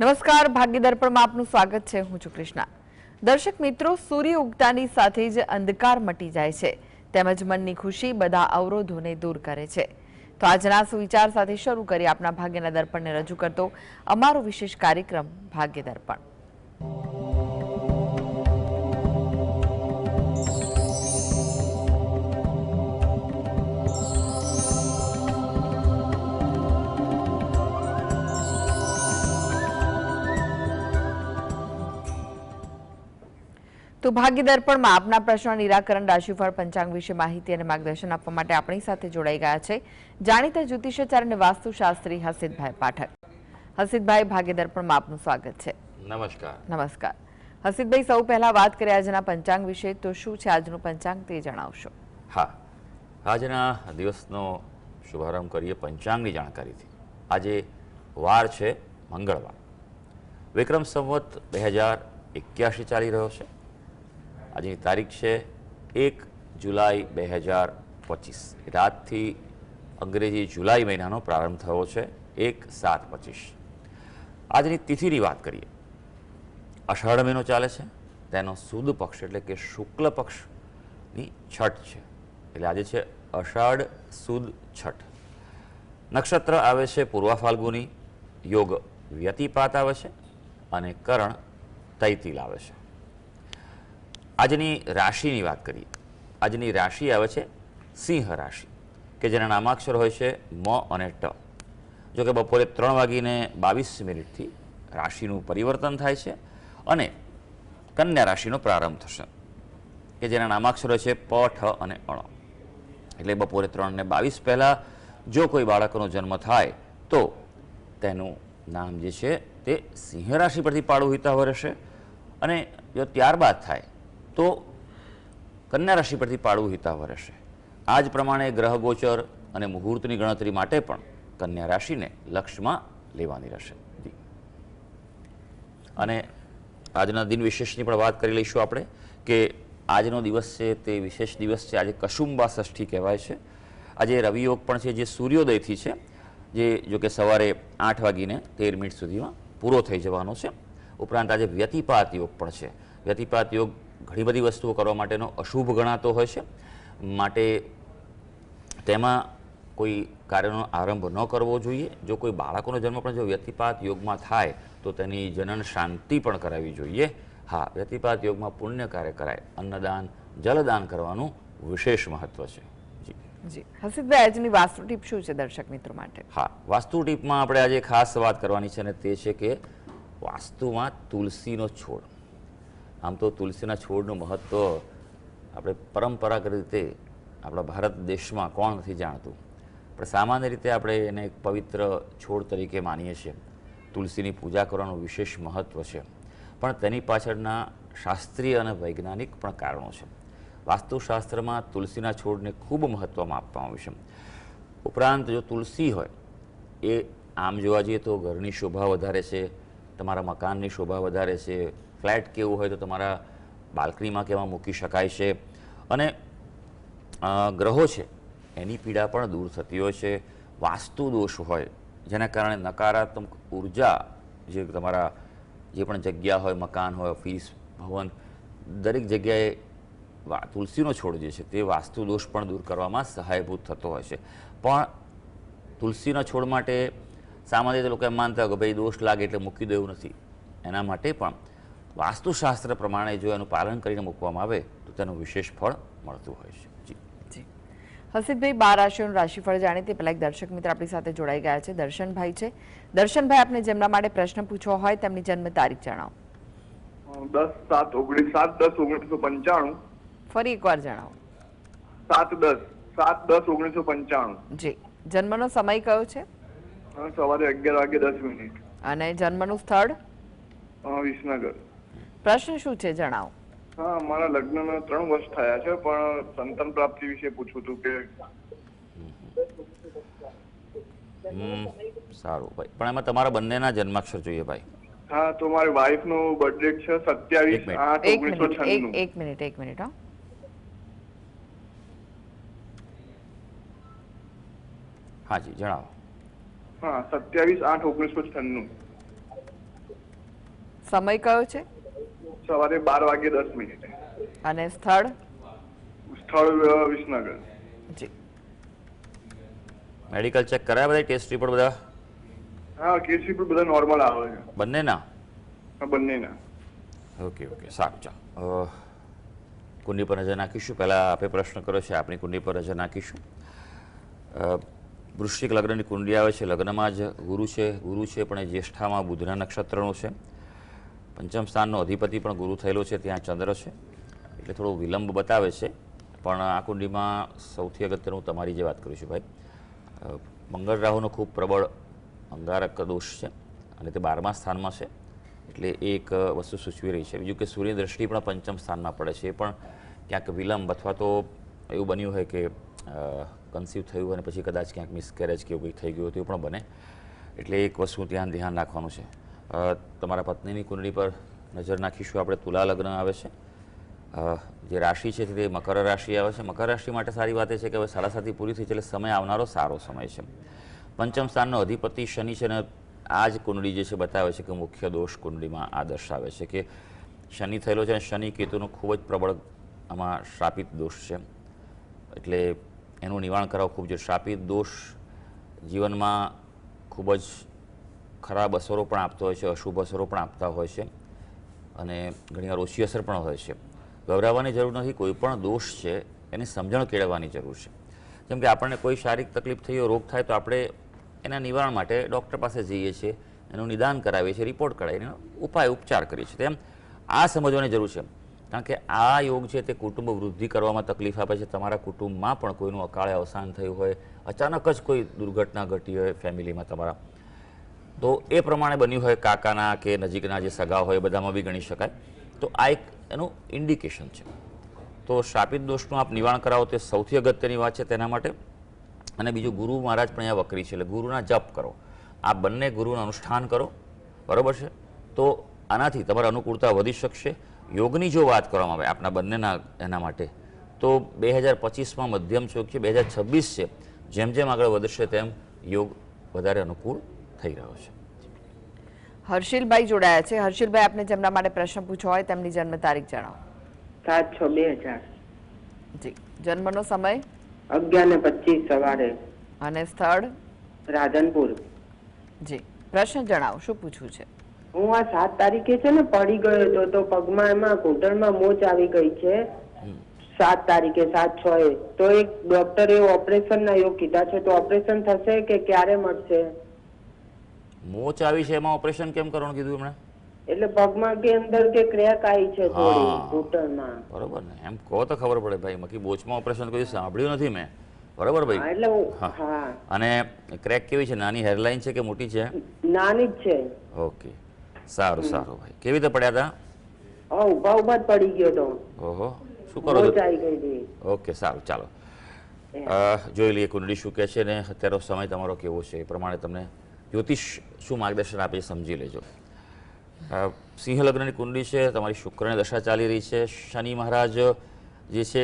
નમસ્કાર, ભાગ્ય દર્પણમાં આપનું સ્વાગત છે. હું છું કૃષ્ણા. દર્શક મિત્રો, સૂર્ય ઉગતાની સાથે જ અંધકાર મટી જાય છે તેમજ મનની ખુશી બધા અવરોધોને દૂર કરે છે. તો આજના સુવિચાર સાથે શરૂ કરી આપના ભાગ્યના દર્પણને રજૂ કરતો અમારો વિશેષ કાર્યક્રમ ભાગ્ય દર્પણ. તો ભાગ્ય દર્પણમાં આપના પ્રશ્ન નિરાકરણ, રાશિફળ, પંચાંગ વિશે માહિતી અને માર્ગદર્શન આપવા માટે આપણી સાથે જોડાઈ ગયા છે જાણીતા જ્યોતિષાચાર્ય અને વાસ્તુશાસ્ત્રી હસીતભાઈ પાઠક. હસીતભાઈ, ભાગ્ય દર્પણમાં આપનું સ્વાગત છે. નમસ્કાર. નમસ્કાર. હસીતભાઈ, સૌ પહેલા વાત કરીએ આજના પંચાંગ વિશે. તો શું છે આજનું પંચાંગ તે જણાવશો? હા, આજના દિવસનો શુભારંભ કરીએ પંચાંગની જાણકારીથી. આજે વાર છે મંગળવાર. વિક્રમ સંવત 2081 ચાલી રહ્યો છે. આજની તારીખ છે 1 જુલાઈ 2025. રાતથી અંગ્રેજી જુલાઈ મહિનાનો પ્રારંભ થયો છે 1/7/25. આજની તિથિની વાત કરીએ. અષાઢ મહિનો ચાલે છે, તેનો સુદ પક્ષ એટલે કે શુક્લ પક્ષની છઠ છે. એટલે આજે છે અષાઢ સુદ છઠ. નક્ષત્ર આવે છે પૂર્વ ફાલ્ગુની, યોગ વ્યતિપાત આવે છે અને કરણ તૈતિલ આવે છે. આજની રાશિની વાત કરીએ. આજની રાશિ આવે છે સિંહ રાશિ, કે જેના નામાક્ષર હોય છે મ અને ટ. જો કે બપોરે 3:22 રાશિનું પરિવર્તન થાય છે અને કન્યા રાશિનો પ્રારંભ થશે, કે જેના નામાક્ષર હોય છે પ, ઠ અને અણ. એટલે બપોરે 3:22 પહેલાં જો કોઈ બાળકનો જન્મ થાય તો તેનું નામ જે છે તે સિંહ રાશિ પરથી પાડવું હિતાવહ રહેશે, અને જો ત્યારબાદ થાય તો કન્યા રાશિ પરથી પાડવું હિતાવહ રહેશે. આ જ પ્રમાણે ગ્રહ ગોચર અને મુહૂર્તની ગણતરી માટે પણ કન્યા રાશિને લક્ષમાં લેવાની રહેશે. અને આજના દિન વિશેષની પણ વાત કરી લઈશું આપણે, કે આજનો દિવસ છે તે વિશેષ દિવસ છે. આજે કશુંબા ષષ્ઠી કહેવાય છે. આજે રવિયોગ પણ છે, જે સૂર્યોદયથી છે, જે જો કે સવારે 8:13 સુધીમાં પૂરો થઈ જવાનો છે. ઉપરાંત આજે વ્યતિપાત યોગ પણ છે. વ્યતિપાત યોગ ઘણી બધી વસ્તુઓ કરવા માટેનો અશુભ ગણાતો હોય છે, માટે તેમાં કોઈ કાર્યનો આરંભ ન કરવો જોઈએ. જો કોઈ બાળકોનો જન્મ પણ જો વ્યતિપાત યોગમાં થાય તો તેની જનન શાંતિ પણ કરાવવી જોઈએ. હા, વ્યતિપાત યોગમાં પુણ્ય કાર્ય કરાય, અન્નદાન, જલદાન કરવાનું વિશેષ મહત્વ છે. જી હસીતભાઈ, આજની વાસ્તુ ટીપ શું છે દર્શક મિત્રો માટે? હા, વાસ્તુ ટીપમાં આપણે આજે ખાસ વાત કરવાની છે, અને તે છે કે વાસ્તુમાં તુલસીનો છોડ. આમ તો તુલસીના છોડનું મહત્વ આપણે પરંપરાગત રીતે આપણા ભારત દેશમાં કોણ નથી જાણતું, પણ સામાન્ય રીતે આપણે એને એક પવિત્ર છોડ તરીકે માનીએ છીએ. તુલસીની પૂજા કરવાનું વિશેષ મહત્વ છે, પણ તેની પાછળના શાસ્ત્રીય અને વૈજ્ઞાનિક પણ કારણો છે. વાસ્તુશાસ્ત્રમાં તુલસીના છોડને ખૂબ મહત્વમાં આપવામાં આવ્યું છે. ઉપરાંત જો તુલસી હોય એ આમ જોવા જઈએ તો ઘરની શોભા વધારે છે, તમારા મકાનની શોભા વધારે છે. ફ્લેટ કેવું હોય તો તમારા બાલ્કનીમાં કેવા મૂકી શકાય છે, અને ગ્રહો છે એની પીડા પણ દૂર થતી હોય છે. વાસ્તુ દોષ હોય જેના કારણે નકારાત્મક ઉર્જા જે તમારા જે પણ જગ્યા હોય, મકાન હોય, ઓફિસ, ભવન, દરેક જગ્યાએ તુલસીનો છોડ જે છે તે વાસ્તુ દોષ પણ દૂર કરવામાં સહાયભૂત થતો હોય છે. પણ તુલસીના છોડ માટે સામાન્ય રીતે લોકો એમ માનતા હોય કે ભાઈ દોષ લાગે એટલે મૂકી દેવું નથી. એના માટે પણ વાસ્તુશાસ્ત્ર પ્રમાણે જો એનું પાલન કરીને મૂકવામાં આવે તો તેનું વિશેષ ફળ મળતું હોય છે. જી હસીતભાઈ, 12 રાશિઓનું રાશિફળ જાણીએ તે પહેલા એક દર્શક મિત્ર આપણી સાથે જોડાઈ ગયા છે. દર્શનભાઈ છે. દર્શનભાઈ, આપને જેમના માટે પ્રશ્ન પૂછવો હોય તેમની જન્મ તારીખ જણાવો. 7/10/1995. ફરી એકવાર જણાવો. 7/10/1995. જી. જન્મનો સમય કયો છે? સવારે 11:10. અને જન્મનું સ્થળ? વિસનગર. પ્રશ્ન શું છે જણાવો. હા, મારા લગ્નના 3 વર્ષ થયા છે, પણ સંતાન પ્રાપ્તિ વિશે પૂછવું હતું કે. સારું ભાઈ, પણ એમાં તમારા બંનેના જન્માક્ષર જોઈએ ભાઈ. હા, તો મારી વાઈફ નું બર્થડે છે 27/8/1996. એક મિનિટ. હા, હાજી જણાવો. હા, 27/8/1996. સમય કયો છે સવારે 12:10 અને સ્થળ? સ્થળ વિસનગર. જી. મેડિકલ ચેક કરાયા બધા, ટેસ્ટ રિપોર્ટ બધા હા, કેસી પણ બધા નોર્મલ આવે છે. બંનેના? હા, બંનેના. ઓકે ઓકે, સારું. ચાલો, કુંડી પર નજર નાખીશું. પહેલાં આપણે પ્રશ્ન કર્યો છે, આપણી કુંડી પર નજર નાખીશું. વૃશ્ચિક લગ્નની કુંડી આવે છે, લગ્નમાં જ ગુરુ છે. ગુરુ છે પણ એ જ્યેષ્ઠામાં બુધના નક્ષત્રનો છે. પંચમ સ્થાનનો અધિપતિ પણ ગુરુ થયેલો છે, ત્યાં ચંદ્ર છે, એટલે થોડો વિલંબ બતાવે છે. પણ આ કુંડીમાં સૌથી અગત્યનું તમારી જે વાત કરું છું ભાઈ, મંગળ રાહુનો ખૂબ પ્રબળ અંગારક દોષ છે અને તે 12મા સ્થાનમાં છે, એટલે એક વસ્તુ સૂચવી રહી છે. બીજું કે સૂર્ય દ્રષ્ટિ પણ પંચમ સ્થાનમાં પડે છે, એ પણ ક્યાંક વિલંબ અથવા તો એવું બન્યું હોય કે કન્સીવ થયું અને પછી કદાચ ક્યાંક મિસકેરેજ કે એવું કંઈક થઈ ગયું તો એ પણ બને, એટલે એક વસ્તુ ધ્યાન રાખવાનું છે. તમારા પત્નીની કુંડળી પર નજર નાખીશું આપણે. તુલા લગ્ન આવે છે, જે રાશિ છે તે મકર રાશિ આવે છે. મકર રાશિ માટે સારી વાત એ છે કે હવે 7:30 પૂરી થઈ છે, એટલે સમય આવનારો સારો સમય છે. પંચમ સ્થાનનો અધિપતિ શનિ છે અને આ જ કુંડળી જે છે બતાવે છે કે મુખ્ય દોષ કુંડળીમાં આ દર્શાવે છે કે શનિ થયેલો છે અને શનિ કેતુનો ખૂબ જ પ્રબળ આમાં શ્રાપિત દોષ છે, એટલે એનું નિવારણ કરાવવું ખૂબ જ. શ્રાપિત દોષ જીવનમાં ખૂબ જ ખરાબ અસરો પણ આપતો હોય છે, અશુભ અસરો પણ આપતા હોય છે અને ઘણીવાર ઓછી અસર પણ હોય છે. ગભરાવાની જરૂર નથી. કોઈ પણ દોષ છે એની સમજણ કેળવવાની જરૂર છે. જેમ કે આપણને કોઈ શારીરિક તકલીફ થઈ હોય, રોગ થાય તો આપણે એના નિવારણ માટે ડૉક્ટર પાસે જઈએ છીએ, એનું નિદાન કરાવીએ છીએ, રિપોર્ટ કરાવીને ઉપચાર કરીએ છીએ. તેમ આ સમજવાની જરૂર છે, કારણ કે આ યોગ છે તે કુટુંબ વૃદ્ધિ કરવામાં તકલીફ આપે છે. તમારા કુટુંબમાં પણ કોઈનું અકાળે અવસાન થયું હોય, અચાનક જ કોઈ દુર્ઘટના ઘટી હોય ફેમિલીમાં તમારા, તો એ પ્રમાણે બન્યું હોય, કાકાના કે નજીકના જે સગા હોય બધામાં બી ગણી શકાય, તો આ એક એનું ઇન્ડિકેશન છે. તો શ્રાપિત દોષનું આપ નિવારણ કરાવો તે સૌથી અગત્યની વાત છે તેના માટે. અને બીજું, ગુરુ મહારાજ પણ અહીંયા વક્રી છે, એટલે ગુરુના જપ કરો. આ બંને ગુરુનું અનુષ્ઠાન કરો, બરાબર છે, તો આનાથી તમારી અનુકૂળતા વધી શકશે. યોગની જો વાત કરવામાં આવે આપણા બંનેના એના માટે, તો 2025માં મધ્યમ યોગ છે, 2026 છે, જેમ જેમ આગળ વધશે તેમ યોગ વધારે અનુકૂળ થઈ રહ્યો છે. હર્ષિલભાઈ જોડાયા છે. હર્ષિલભાઈ, આપને જેમના માટે પ્રશ્ન પૂછવો હોય તેમની જન્મ તારીખ જણાવો. 7/6/2000. જી. જન્મનો સમય? 11:25 સવારે. અને સ્થળ? રાધનપુર. જી. પ્રશ્ન જણાવો, શું પૂછવું છે? હું આ 7 તારીખે છે ને પડી ગયો હતો, તો પગમાં એમાં ઘૂંટણમાં મોચ આવી ગઈ છે. 7 તારીખે 7/6 તો એક ડોક્ટરે ઓપરેશન ના યોગ કીધા છે, તો ઓપરેશન થશે કે ક્યારે મળશે? મોચ આવી છે એમાં ઓપરેશન કેમ કરવાનું કીધું એમણે? એટલે પગમાં કે અંદર કે ક્રેક આવી છે થોડી ઘૂંટણમાં. બરોબર ને, એમ કહો તો ખબર પડે ભાઈ. બાકી બોચમાં ઓપરેશન કોઈ સાંભળ્યું નથી મેં. બરોબર ભાઈ? એટલે હા. અને ક્રેક કેવી છે? નાની હેરલાઇન છે કે મોટી છે? નાની જ છે. ઓકે, સારું ભાઈ. કેવી રીતે પડ્યા હતા? ઉભા જ પડી ગયો તો. ઓહો, શું કરો છો? આવી ગઈ હતી. ઓકે, સારું, ચાલો જોઈ લઈએ કુંડળી શું કહે છે ને અત્યારનો સમય તમારો કેવો છે, એ પ્રમાણે તમને જ્યોતિષ શું માર્ગદર્શન આપે સમજી લેજો. સિંહ લગ્નની કુંડળી છે, તમારી શુક્રની દશા ચાલી રહી છે. શનિ મહારાજ જે છે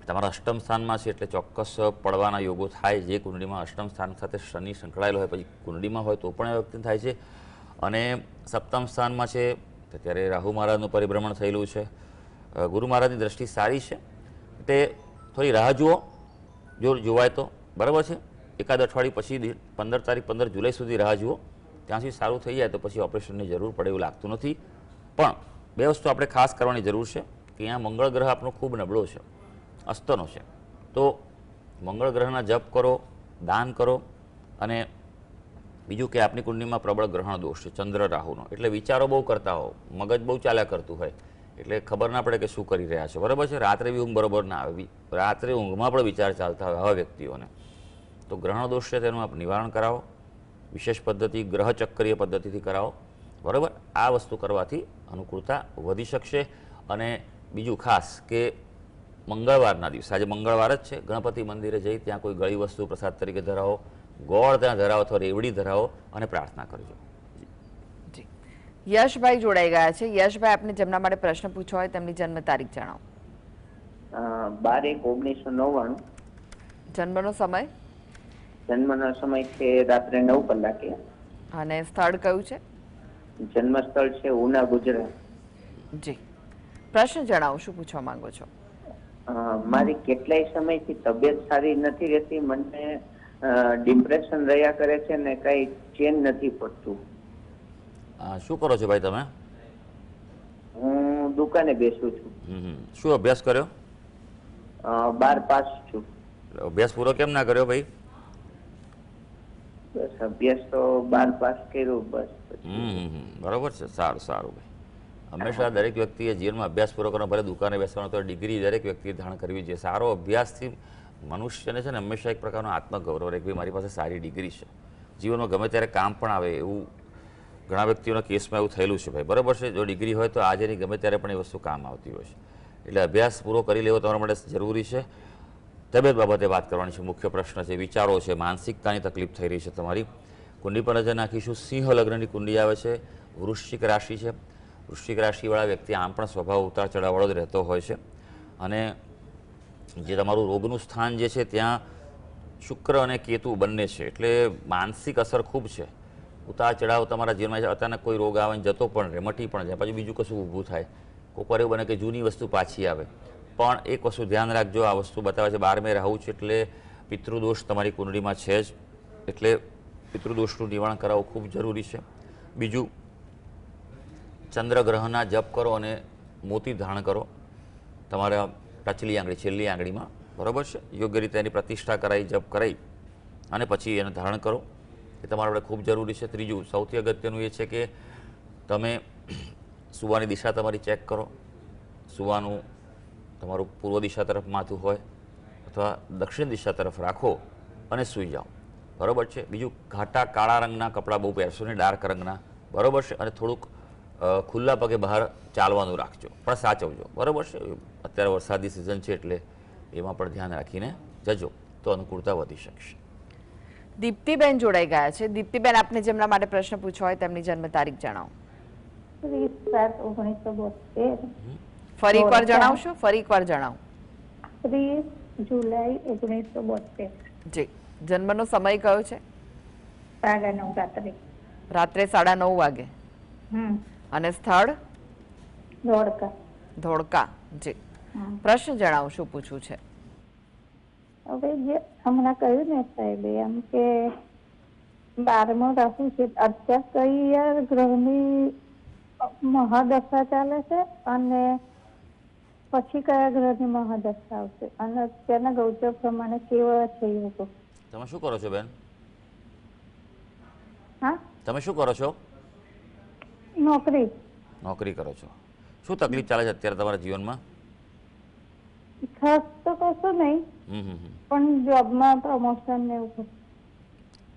તમારા અષ્ટમ સ્થાનમાં છે, એટલે ચોક્કસ પડવાના યોગો થાય. જે કુંડળીમાં અષ્ટમ સ્થાન સાથે શનિ સંકળાયેલો હોય, પછી કુંડળીમાં હોય તો પણ એ વ્યક્તિ થાય છે. અને સપ્તમ સ્થાનમાં છે ત્યારે રાહુ મહારાજનું પરિભ્રમણ થયેલું છે. ગુરુ મહારાજની દ્રષ્ટિ સારી છે, એટલે થોડી રાહ જુઓ જો જોવાય તો, બરાબર છે. એકાદ અઠવાડિયું પછી 15 જુલાઈ સુધી રાહ જુઓ, ત્યાં સુધી સારું થઈ જાય તો પછી ઓપરેશનની જરૂર પડે એવું લાગતું નથી. પણ બે વસ્તુ આપણે ખાસ કરવાની જરૂર છે કે અહીંયા મંગળ ગ્રહ આપણો ખૂબ નબળો છે, અસ્તનો છે, તો મંગળ ગ્રહના જપ કરો, દાન કરો. અને બીજું કે આપની કુંડળીમાં પ્રબળ ગ્રહણ દોષ છે ચંદ્ર રાહુનો, એટલે વિચારો બહુ કરતા હો, મગજ બહુ ચાલ્યા કરતું હોય, એટલે ખબર ના પડે કે શું કરી રહ્યા છે, બરાબર છે. રાત્રે બી ઊંઘ બરોબર ના આવે, રાત્રે ઊંઘમાં પણ વિચાર ચાલતા હોય આવા વ્યક્તિઓને, તો ગ્રહણ દોષ છે તેનું આપ નિવારણ કરાવો. વિશેષ પદ્ધતિ ગ્રહ ચક્રીય પદ્ધતિથી કરાવો, બરાબર. આ વસ્તુ કરવાથી અનુકૂળતા વધી શકશે. અને બીજું ખાસ કે મંગળવારના દિવસે, આજે મંગળવાર જ છે, ગણપતિ મંદિરે જઈ ત્યાં કોઈ ગળી વસ્તુ પ્રસાદ તરીકે ધરાવો, ગોળ ત્યાં ધરાવો અથવા રેવડી ધરાવો અને પ્રાર્થના કરજો. જી. યશભાઈ જોડાઈ ગયા છે. યશભાઈ, આપને જેમના માટે પ્રશ્ન પૂછવો હોય તેમની જન્મ તારીખ જણાવો. 12/1/1999. જન્મનો સમય? જન્મનો સમય છે રાત્રે 9 કલાકે. અને સ્થળ કયું છે? જન્મસ્થળ છે ઉના, ગુજરાત. જી, પ્રશ્ન જણાવો, શું પૂછવા માંગો છો? મારી કેટલાય સમયથી તબિયત સારી નથી રહેતી. મને ડિપ્રેશન રહ્યા કરે છે ને કઈ ચેન નથી પડતું. શું કરો છો ભાઈ તમે? હું દુકાને બેસું છું. શું અભ્યાસ કર્યો? 12 પાસ છું. અભ્યાસ પૂરો કેમ ના કર્યો ભાઈ? બસ અભ્યાસ તો 12 પાસ કર્યું બસ. બરાબર છે, સારું સારું ભાઈ. હંમેશા દરેક વ્યક્તિએ જીવનમાં અભ્યાસ પૂરો કરવાનો, ભલે દુકાને બેસવાનો, તો ડિગ્રી દરેક વ્યક્તિએ ધારણ કરવી જોઈએ. સારો અભ્યાસથી મનુષ્યને છે ને હંમેશા એક પ્રકારનો આત્મગૌરવ રહે કે ભાઈ મારી પાસે સારી ડિગ્રી છે, જીવનમાં ગમે ત્યારે કામ પણ આવે. એવું ઘણા વ્યક્તિઓના કેસમાં એવું થયેલું છે ભાઈ, બરાબર છે. જો ડિગ્રી હોય તો આજે નહીં ગમે ત્યારે પણ એ વસ્તુ કામ આવતી હોય છે. એટલે અભ્યાસ પૂરો કરી લેવો તમારા માટે જરૂરી છે. તબિયત બાબતે વાત કરવાની છે. મુખ્ય પ્રશ્ન છે, વિચારો છે, માનસિકતાની તકલીફ થઈ રહી છે તમારી. કુંડી પર નજર નાખીશું. સિંહ લગ્નની કુંડી આવે છે, વૃશ્ચિક રાશિ છે. વૃશ્ચિક રાશિવાળા વ્યક્તિ આમ પણ સ્વભાવ ઉતાર ચઢાવવાળો જ રહેતો હોય છે. અને જે તમારું રોગનું સ્થાન જે છે ત્યાં શુક્ર અને કેતુ બંને છે, એટલે માનસિક અસર ખૂબ છે. ઉતાર ચઢાવ તમારા જીવનમાં અચાનક કોઈ રોગ આવે જતો પણ રહે, મટી પણ જાય, પછી બીજું કશું ઊભું થાય. કોઈક વાર એવું બને કે જૂની વસ્તુ પાછી આવે. પણ એક વસ્તુ ધ્યાન રાખજો, આ વસ્તુ બતાવે છે 12મે રાહુ છે, એટલે પિતૃદોષ તમારી કુંડળીમાં છે જ, એટલે પિતૃદોષનું નિવારણ કરાવવું ખૂબ જરૂરી છે. બીજું, ચંદ્રગ્રહના જપ કરો અને મોતી ધારણ કરો તમારા ટચલી આંગળી, છેલ્લી આંગળીમાં, બરાબર છે. યોગ્ય રીતે એની પ્રતિષ્ઠા કરાવી, જપ કરાવી અને પછી એને ધારણ કરો, એ તમારા માટે ખૂબ જરૂરી છે. ત્રીજું, સૌથી અગત્યનું એ છે કે તમે સૂવાની દિશા તમારી ચેક કરો. સૂવાનું તમારું પૂર્વ દિશા તરફ માથું હોય અથવા દક્ષિણ દિશા તરફ રાખો અને સૂઈ જાઓ, બરાબર છે. બીજું, ઘાટા કાળા રંગના કપડાં બહુ પહેરશો નહીં, ડાર્ક રંગના, બરાબર છે. અને થોડુંક ખુલ્લા પગે બહાર ચાલવાનું રાખજો, પણ સાચવજો, બરાબર છે. અત્યારે વરસાદની સિઝન છે એટલે એમાં પણ ધ્યાન રાખીને જજો તો અનુકૂળતા વધી શકશે. દીપ્તિબેન જોડાઈ ગયા છે. દીપ્તિબેન, આપને જેમના માટે પ્રશ્ન પૂછવો હોય તેમની જન્મ તારીખ જણાવો. 30/7/1972. ફરી એકવાર જણાવશો? ફરી એકવાર જણાવો. 30 જુલાઈ 1972. જી, જન્મનો સમય કયો છે? 9:30 રાત્રે. રાત્રે 9:30 વાગે. અને સ્થળ? ધોળકા. ધોળકા. જી, પ્રશ્ન જણાવો, શું પૂછવું છે? હવે જે હમણાં કહ્યું ને સાહેબે એમ કે 12મો રાહુ છે, અત્યારે કઈ ગ્રહની મહાદશા ચાલે છે અને પછી કયા ગ્રહની મહાદશા આવશે અને અત્યારના ગૌચર પ્રમાણે કેવા છે એ લોકો? તમે શું કરો છો બેન? હા, તમે શું કરો છો? નોકરી. નોકરી કરો છો. શું તકલીફ ચાલે છે અત્યારે તમારા જીવનમાં? ખાસ તો કશું નહીં, પણ જોબમાં પ્રમોશન ને એવું.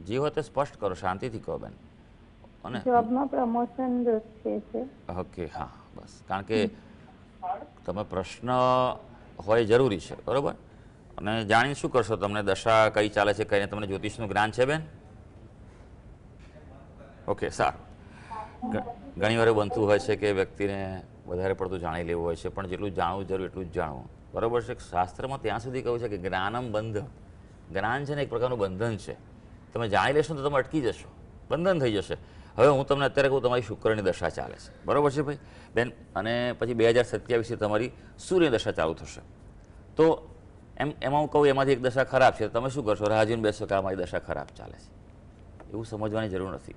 જે હોય તે સ્પષ્ટ કરો, શાંતિથી કહો બેન. અને જોબમાં પ્રમોશન છે. ઓકે, હા, બસ. કારણ કે તમે પ્રશ્ન હોય જરૂરી છે, બરાબર. અને જાણીને શું કરશો? તમને દશા કઈ ચાલે છે, કઈને તમને જ્યોતિષનું જ્ઞાન છે બેન? ઓકે, સારું. ઘણી વાર બનતું હોય છે કે વ્યક્તિને વધારે પડતું જાણી લેવું હોય છે, પણ જેટલું જાણવું જરૂર એટલું જ જાણવું, બરાબર છે. શાસ્ત્રમાં ત્યાં સુધી કહ્યું છે કે જ્ઞાનમ બંધ. જ્ઞાન છે ને એક પ્રકારનું બંધન છે. તમે જાણી લેશો તો તમે અટકી જશો, બંધન થઈ જશે. હવે હું તમને અત્યારે કહું, તમારી શુક્રની દશા ચાલે છે, બરાબર છે ભાઈ બેન. અને પછી 2027 તમારી સૂર્ય દશા ચાલુ થશે. તો એમાં હું કહું એમાંથી એક દશા ખરાબ છે, તમે શું કરશો? રાહ જોઈને બેસો કે અમારી દશા ખરાબ ચાલે છે. એવું સમજવાની જરૂર નથી.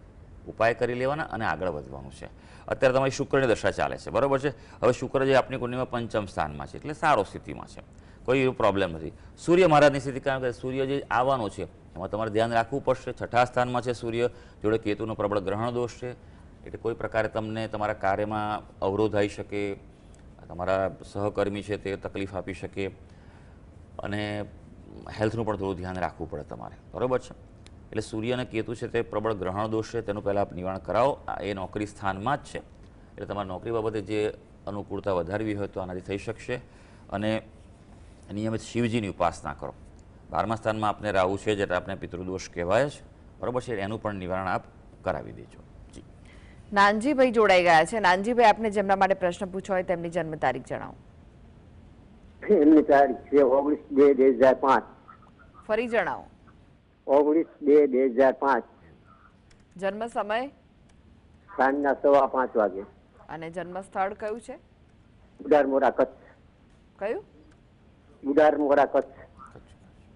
ઉપાય કરી લેવાના અને આગળ વધવાનું છે. અત્યારે તમારી શુક્રની દશા ચાલે છે, બરાબર છે. હવે શુક્ર જે આપણી કુંડળીમાં પંચમ સ્થાનમાં છે, એટલે સારો સ્થિતિમાં છે, કોઈ એવો પ્રોબ્લેમ નથી. સૂર્ય મહારાજની સ્થિતિ, કારણ કે સૂર્ય જે આવવાનો છે એમાં તમારે ધ્યાન રાખવું પડશે. 6ઠા સ્થાનમાં છે સૂર્ય, જોડે કેતુનો પ્રબળ ગ્રહણ દોષ છે, એટલે કોઈ પ્રકારે તમને તમારા કાર્યમાં અવરોધ આવી શકે, તમારા સહકર્મી છે તે તકલીફ આપી શકે, અને હેલ્થનું પણ થોડું ધ્યાન રાખવું પડે તમારે, બરાબર છે. એટલે સૂર્ય અને કેતુ છે તે પ્રબળ ગ્રહણ દોષ છે, તેનું પહેલાં નિવારણ કરાવો. એ નોકરી સ્થાનમાં જ છે, એટલે તમારે નોકરી બાબતે જે અનુકૂળતા વધારવી હોય તો આનાથી થઈ શકશે. અને નિયમિત શિવજીની ઉપાસના કરો. 12મા સ્થાનમાં આપને રાહુ છે, જેને આપણે પિતૃદોષ કહેવાય છે, બરાબર છે. એનું પણ નિવારણ આપ કરાવી દેજો. જી, નાનજીભાઈ જોડાઈ ગયા છે. નાનજીભાઈ, આપને જેમના માટે પ્રશ્ન પૂછવો હોય તેમની જન્મ તારીખ જણાવો. એમની તારીખ છે 19/2/2005. ફરી જણાવો. 19/2/2005. જન્મ સમય? સાંજના 5:15 વાગે. અને જન્મ સ્થળ કયું છે? બુડારમોરા કચ્છ. કયું? બુડારમોરા કચ્છ.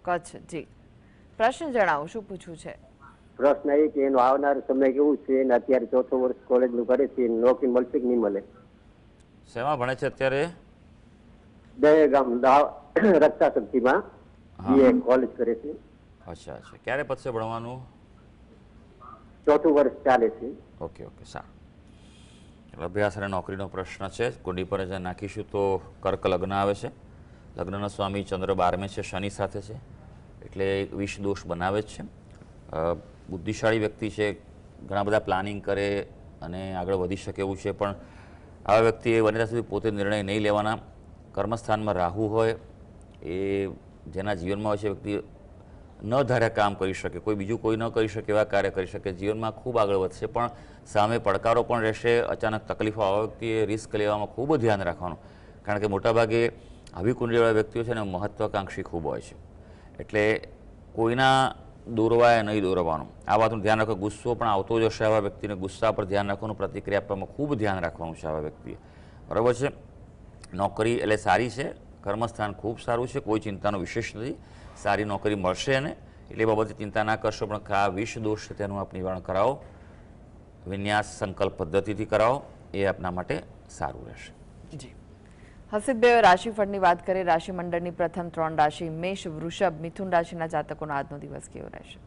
કચ્છ. જી, પ્રશ્ન જણાવો, શું પૂછવું છે? પ્રશ્ન એ કે એનો આવનારો સમય કેવું છે અને અત્યારે 4થું વર્ષ કોલેજનું કરે છે, નોકરી મળશે કે નહીં મળે? શેમાં ભણે છે અત્યારે? દહેગામ રક્ષા શક્તિમાં BA કોલેજ કરે છે. અચ્છા અચ્છા, ક્યારે પતશે ભણવાનું? 4થું વર્ષ ચાલે છે. ઓકે ઓકે, સારું. અભ્યાસ અને નોકરીનો પ્રશ્ન છે. કુંડી પર જ નાખીશું તો કર્ક લગ્ન આવે છે. લગ્નનો સ્વામી ચંદ્ર 12મે છે, શનિ સાથે છે, એટલે વિષ દોષ બનાવે જ છે. બુદ્ધિશાળી વ્યક્તિ છે, ઘણા બધા પ્લાનિંગ કરે અને આગળ વધી શકે એવું છે, પણ આવા વ્યક્તિએ બને ત્યાં સુધી પોતે નિર્ણય નહીં લેવાના. કર્મસ્થાનમાં રાહુ હોય, એ જેના જીવનમાં હોય છે વ્યક્તિ ન ધાર્યા કામ કરી શકે, કોઈ બીજું કોઈ ન કરી શકે એવા કાર્ય કરી શકે, જીવનમાં ખૂબ આગળ વધશે, પણ સામે પડકારો પણ રહેશે, અચાનક તકલીફો. આવા વ્યક્તિએ રિસ્ક લેવામાં ખૂબ ધ્યાન રાખવાનું, કારણ કે મોટાભાગે આવી કુંડળીવાળા વ્યક્તિઓ છે ને મહત્વાકાંક્ષી ખૂબ હોય છે, એટલે કોઈના દોરવાય નહીં દોરવાનું. આ વાતનું ધ્યાન રાખો. ગુસ્સો પણ આવતો જ હશે આવા વ્યક્તિને, ગુસ્સા પર ધ્યાન રાખવાનું, પ્રતિક્રિયા આપવામાં ખૂબ ધ્યાન રાખવાનું છે આવા વ્યક્તિએ. બરાબર છે. નોકરી એટલે સારી છે, કર્મસ્થાન ખૂબ સારું છે, કોઈ ચિંતાનો વિશેષ નથી, સારી નોકરી મળશે એને, એટલે બાબતે ચિંતા ના કરશો. પણ આ વિષ દોષ છે તેનું આપ નિવારણ કરાવો, વિન્યાસ સંકલ્પ પદ્ધતિથી કરાવો, એ આપના માટે સારું રહેશે. જી, હસીબભાઈ રાશિફળની વાત કરીએ. રાશિ મંડળની પ્રથમ 3 રાશિ મેષ, વૃષભ, મિથુન રાશિના જાતકોનો આજનો દિવસ કેવો રહેશે?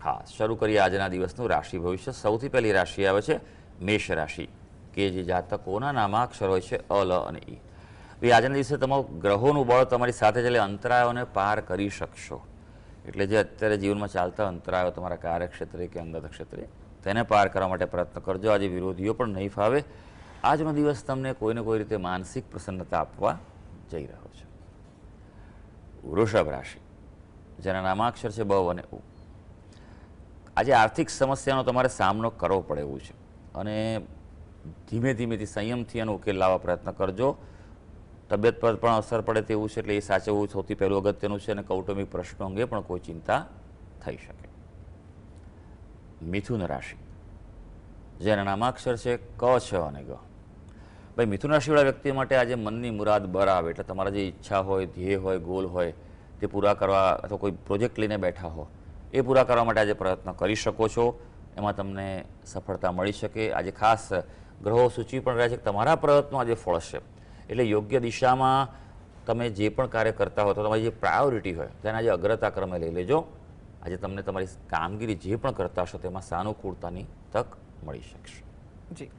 હા, શરૂ કરીએ આજના દિવસનું રાશિ ભવિષ્ય. સૌથી પહેલી રાશિ આવે છે મેષ રાશિ, કે જે જાતકોના નામાક્ષર હોય છે અ, લ અને ઈ. આજના દિવસે તમારું ગ્રહોનું બળ તમારી સાથે છે, એટલે અંતરાયોને પાર કરી શકશો. એટલે જે અત્યારે જીવનમાં ચાલતા અંતરાયો તમારા કાર્યક્ષેત્રે કે અંગત ક્ષેત્રે, તેને પાર કરવા માટે પ્રયત્ન કરજો. આજે વિરોધીઓ પણ નહીં ફાવે. આજનો દિવસ તમને કોઈને કોઈ રીતે માનસિક પ્રસન્નતા આપવા જઈ રહ્યો છે. વૃષભ રાશિ, જેના નામાક્ષર છે બ અને ઉ. આજે આર્થિક સમસ્યાનો તમારે સામનો કરવો પડે એવું છે, અને ધીમે ધીમેથી સંયમથી એનો ઉકેલ લાવવા પ્રયત્ન કરજો. તબિયત પર પણ અસર પડે તેવું છે, એટલે એ સાચવવું સૌથી પહેલું અગત્યનું છે, અને કૌટુંબિક પ્રશ્નો અંગે પણ કોઈ ચિંતા થઈ શકે. મિથુન રાશિ, જેના નામાક્ષર છે ક, છ અને ગ. ભાઈ, મિથુન રાશિવાળા વ્યક્તિ માટે આજે મનની મુરાદ બર આવે, એટલે તમારા જે ઈચ્છા હોય, ધ્યેય હોય, ગોલ હોય, તે પૂરા કરવા, અથવા કોઈ પ્રોજેક્ટ લઈને બેઠા હો, એ પૂરા કરવા માટે આજે પ્રયત્ન કરી શકો છો. એમાં તમને સફળતા મળી શકે. આજે ખાસ ગ્રહો સૂચિ પણ રહ્યા છે કે તમારા પ્રયત્નો આજે ફળશે, એટલે યોગ્ય દિશામાં તમે જે પણ કાર્ય કરતા હો, તો તમારી જે પ્રાયોરિટી હોય તેને આજે અગ્રતા ક્રમે લઈ લેજો. આજે તમને તમારી કામગીરી જે પણ કરતા હશો તેમાં સાનુકૂળતાની તક મળી શકશે. જી,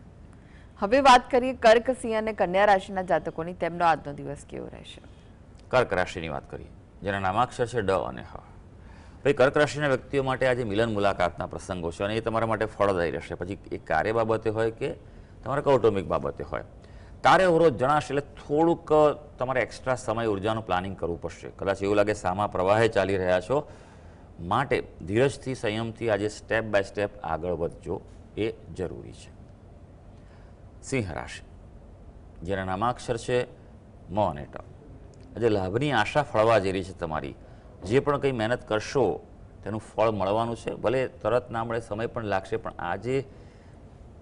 હવે વાત કરીએ કર્ક, સિંહ અને કન્યા રાશિના જાતકોની. તેમનો આજનો દિવસ કેવો રહેશે? કર્ક રાશિની વાત કરીએ, જેના નામાક્ષર છે ડ અને હ. ભાઈ, કર્ક રાશિના વ્યક્તિઓ માટે આજે મિલન મુલાકાતના પ્રસંગો છે, અને એ તમારા માટે ફળદાયી રહેશે. પછી એ કાર્ય બાબતે હોય કે તમારા કૌટુંબિક બાબતે હોય, કાર્ય અવરોધ જણાશે, એટલે થોડુંક તમારે એક્સ્ટ્રા સમય ઉર્જાનું પ્લાનિંગ કરવું પડશે. કદાચ એવું લાગે સામા પ્રવાહે ચાલી રહ્યા છો, માટે ધીરજથી, સંયમથી આજે સ્ટેપ બાય સ્ટેપ આગળ વધજો, એ જરૂરી છે. સિંહ રાશિ, જેના નામાક્ષર છે મ અને ટ. આજે લાભની આશા ફળવા જઈ રહી છે તમારી. જે પણ કંઈ મહેનત કરશો તેનું ફળ મળવાનું છે. ભલે તરત ના મળે, સમય પણ લાગશે, પણ આજે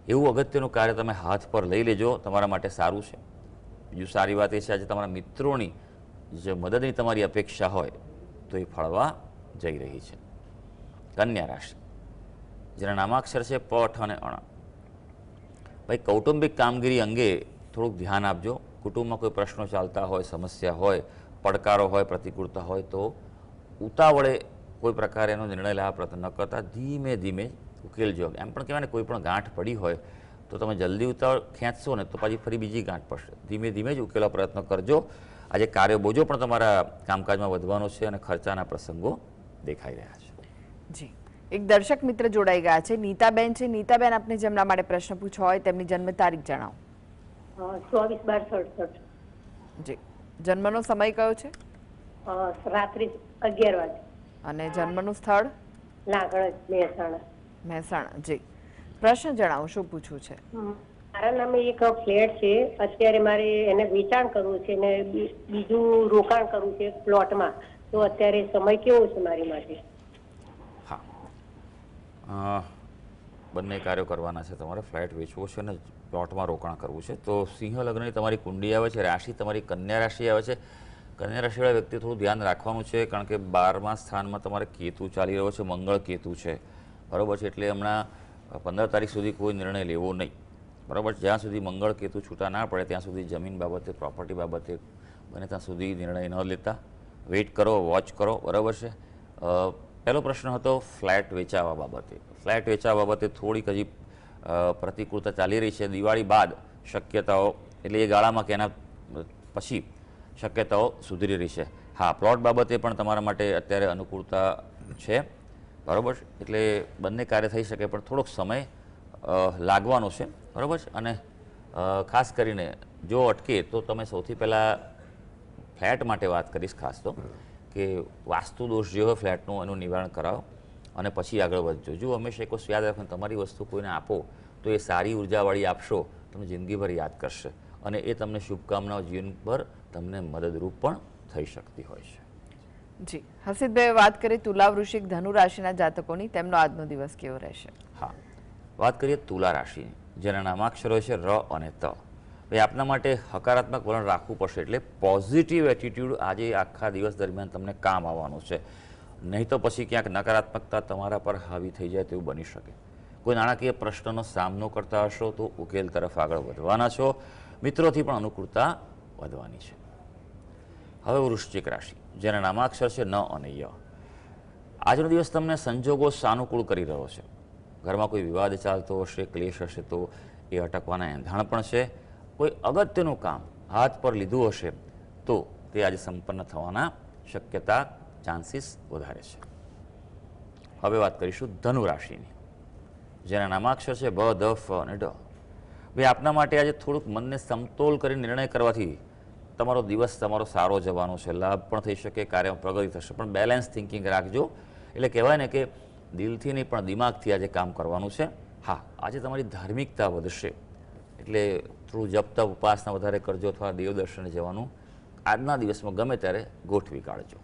એવું અગત્યનું કાર્ય તમે હાથ પર લઈ લેજો, તમારા માટે સારું છે. બીજું સારી વાત એ છે, આજે તમારા મિત્રોની જે મદદની તમારી અપેક્ષા હોય તો એ ફળવા જઈ રહી છે. કન્યા રાશિ, જેના નામાક્ષર છે પ, ઠ અને અણ. ભાઈ, કૌટુંબિક કામગીરી અંગે થોડુંક ધ્યાન આપજો. કુટુંબમાં કોઈ પ્રશ્નો ચાલતા હોય, સમસ્યા હોય, પડકારો હોય, પ્રતિકૂળતા હોય, તો ઉતાવળે કોઈ પ્રકારે એનો નિર્ણય લેવા પ્રયત્ન ન કરતા ધીમે ધીમે ઉકેલજો. એમ પણ કહેવાય ને, કોઈ પણ ગાંઠ પડી હોય તો તમે જલ્દી ઉતાવળ ખેંચશો ને તો પછી ફરી બીજી ગાંઠ પડશે. ધીમે ધીમે જ ઉકેલવા પ્રયત્ન કરજો. આજે કાર્ય બોજો પણ તમારા કામકાજમાં વધવાનો છે, અને ખર્ચાના પ્રસંગો દેખાઈ રહ્યા છે. જી, એક દર્શક મિત્ર જોડાઈ ગયા છે, નીતાબેન છે. નીતાબેન, આપને જેમના માટે પ્રશ્ન પૂછવો હોય તેમની જન્મ તારીખ જણાવો. 24/12/67. જી, જન્મનો સમય કયો છે? રાત્રિ 11 વાગે. અને જન્મનું સ્થળ? લાગણ, મહેસાણા. મહેસાણા. જી, પ્રશ્ન જણાવો, શું પૂછવું છે? મારા નામે એક ફ્લેટ છે, અત્યારે મારે એને વેચાણ કરવું છે ને બીજું રોકાણ કરવું છે પ્લોટમાં, તો અત્યારે સમય કેવો છે મારી માટે? હા, બંને કાર્યો કરવાના છે. તમારે ફ્લેટ વેચવો છે અને પ્લોટમાં રોકાણ કરવું છે. તો સિંહ લગ્નની તમારી કુંડી આવે છે, રાશિ તમારી કન્યા રાશિ આવે છે. કન્યા રાશિવાળા વ્યક્તિ થોડું ધ્યાન રાખવાનું છે, કારણ કે 12મા સ્થાનમાં તમારે કેતુ ચાલી રહ્યો છે, મંગળ કેતુ છે, બરાબર છે. એટલે હમણાં 15 તારીખ સુધી કોઈ નિર્ણય લેવો નહીં, બરાબર. જ્યાં સુધી મંગળ કેતુ છૂટા ના પડે ત્યાં સુધી જમીન બાબતે, પ્રોપર્ટી બાબતે બને ત્યાં સુધી નિર્ણય ન લેતા, વેઇટ કરો, વોચ કરો, બરાબર છે. પહેલો પ્રશ્ન હતો ફ્લેટ વેચાવા બાબતે. ફ્લેટ વેચાવા બાબતે થોડીક હજી પ્રતિકૂળતા ચાલી રહી છે. દિવાળી બાદ શક્યતાઓ, એટલે એ ગાળામાં કે એના પછી શક્યતાઓ સુધરી રહી છે. હા, પ્લોટ બાબતે પણ તમારા માટે અત્યારે અનુકૂળતા છે, બરાબર. એટલે બંને કાર્ય થઈ શકે, પણ થોડોક સમય લાગવાનો છે, બરાબર છે. અને ખાસ કરીને જો અટકે તો તમે સૌથી પહેલાં ફ્લેટ માટે વાત કરીશ ખાસ તો, કે વાસ્તુ દોષ જે હોય ફ્લેટનું એનું નિવારણ કરાવો અને પછી આગળ વધજો. જો હંમેશા એક વસ્તુ યાદ રાખો, તમારી વસ્તુ કોઈને આપો તો એ સારી ઉર્જાવાળી આપશો, તમને જિંદગીભર યાદ કરશે અને એ તમને શુભકામનાઓ જીવનભર તમને મદદરૂપ પણ થઈ શકતી હોય છે. જી હસીદભાઈ, વાત કરીએ તુલા, વૃશ્ચિક, ધનુ રાશિના જાતકોની, તેમનો આજનો દિવસ કેવો રહેશે? હા, વાત કરીએ તુલા રાશિની, જેના નામાક્ષરો છે ર અને ત. ભાઈ, આપના માટે હકારાત્મક વલણ રાખવું પડશે. એટલે પોઝિટિવ એટીટ્યૂડ આજે આખા દિવસ દરમિયાન તમને કામ આવવાનું છે. નહીં તો પછી ક્યાંક નકારાત્મકતા તમારા પર હાવી થઈ જાય તેવું બની શકે. કોઈ નાણાકીય પ્રશ્નનો સામનો કરતા હશો તો ઉકેલ તરફ આગળ વધવાના છો. મિત્રોથી પણ અનુકૂળતા વધવાની છે. હવે વૃશ્ચિક રાશિ, જેના નામાક્ષર છે ન અને ય. આજનો દિવસ તમને સંજોગો સાનુકૂળ કરી રહ્યો છે. ઘરમાં કોઈ વિવાદ ચાલતો હશે, ક્લેશ હશે તો એ અટકવાના એંધાણ પણ છે. કોઈ અગત્યનું કામ હાથ પર લીધું હશે તો તે આજે સંપન્ન થવાના શક્યતા, ચાન્સીસ વધારે છે. હવે વાત કરીશું ધનુ રાશિની, જેના નામાક્ષર છે બ, દ, ફ અને ડ. ભાઈ, આપના માટે આજે થોડુંક મનને સમતોલ કરી નિર્ણય કરવાથી તમારો દિવસ તમારો સારો જવાનો છે. લાભ પણ થઈ શકે, કાર્યમાં પ્રગતિ થશે, પણ બેલેન્સ થિંકિંગ રાખજો. એટલે કહેવાય ને કે દિલથી નહીં પણ દિમાગથી આજે કામ કરવાનું છે. હા, આજે તમારી ધાર્મિકતા વધશે, એટલે થોડું જપ તપ ઉપાસના વધારે કરજો અથવા દેવદર્શને જવાનું આજના દિવસમાં ગમે ત્યારે ગોઠવી કાઢજો.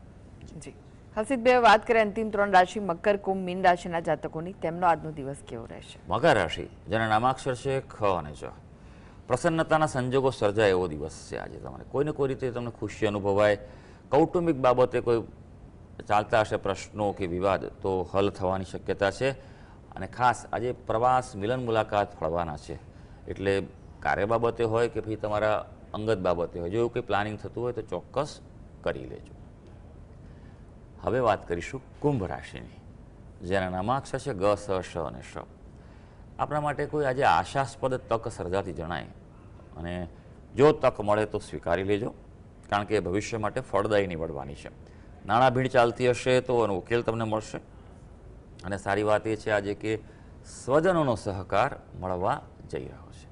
જી હસીદભાઈ, વાત કરીએ અંતિમ 3 રાશિ, મકર, કુંભ, મીન રાશિના જાતકોની, તેમનો આજનો દિવસ કેવો રહેશે? મકર રાશિ, જેના નામાક્ષર છે ખ અને જ. પ્રસન્નતાના સંજોગો સર્જાય એવો દિવસ છે આજે. તમારે કોઈને કોઈ રીતે તમને ખુશી અનુભવાય. કૌટુંબિક બાબતે કોઈ ચાલતા હશે પ્રશ્નો કે વિવાદ તો હલ થવાની શક્યતા છે. અને ખાસ આજે પ્રવાસ, મિલન, મુલાકાત ફળવાના છે. એટલે કાર્ય બાબતે હોય કે પછી તમારા અંગત બાબતે હોય, જો એવું કંઈ પ્લાનિંગ થતું હોય તો ચોક્કસ કરી લેજો. હવે વાત કરીશું કુંભ રાશિની, જેના નામાક્ષર છે ગ, સ, શ અને શ. આપણા માટે કોઈ આજે આશાસ્પદ તક સર્જાતી જણાય અને જો તક મળે તો સ્વીકારી લેજો, કારણ કે ભવિષ્ય માટે ફળદાયી નીવડવાની છે. નાણાં ભીડ ચાલતી હશે તો એનો ઉકેલ તમને મળશે. અને સારી વાત એ છે આજે કે સ્વજનોનો સહકાર મળવા જઈ રહ્યો છે.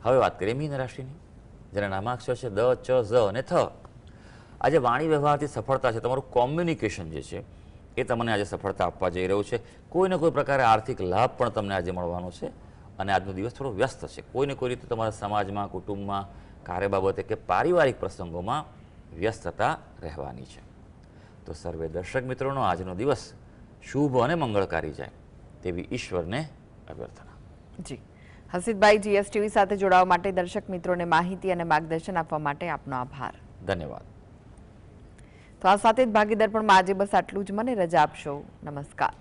હવે વાત કરીએ મીન રાશિની, જેના નામાક્ષર છે દ, ચ, ઝ અને થ. આજે વાણી વ્યવહારથી સફળતા છે. તમારું કોમ્યુનિકેશન જે છે એ તમને આજે સફળતા આપવા જઈ રહ્યું છે. કોઈને કોઈ પ્રકારે આર્થિક લાભ પણ તમને આજે મળવાનો છે. અને આજનો દિવસ થોડો વ્યસ્ત છે. કોઈને કોઈ રીતે તમારા સમાજમાં, કુટુંબમાં, કાર્ય બાબતે કે પારિવારિક પ્રસંગોમાં વ્યસ્તતા રહેવાની છે. તો સર્વે દર્શક મિત્રોનો આજનો દિવસ શુભ અને મંગળકારી જાય તેવી ઈશ્વરને અભ્યર્થના. જી હસીદભાઈ, જીએસટીવી સાથે જોડાવા માટે, દર્શક મિત્રોને માહિતી અને માર્ગદર્શન આપવા માટે આપનો આભાર. ધન્યવાદ. તો આ સાથે જ ભાગીદાર પણ આજે બસ આટલું જ. મને રજા આપશો. નમસ્કાર.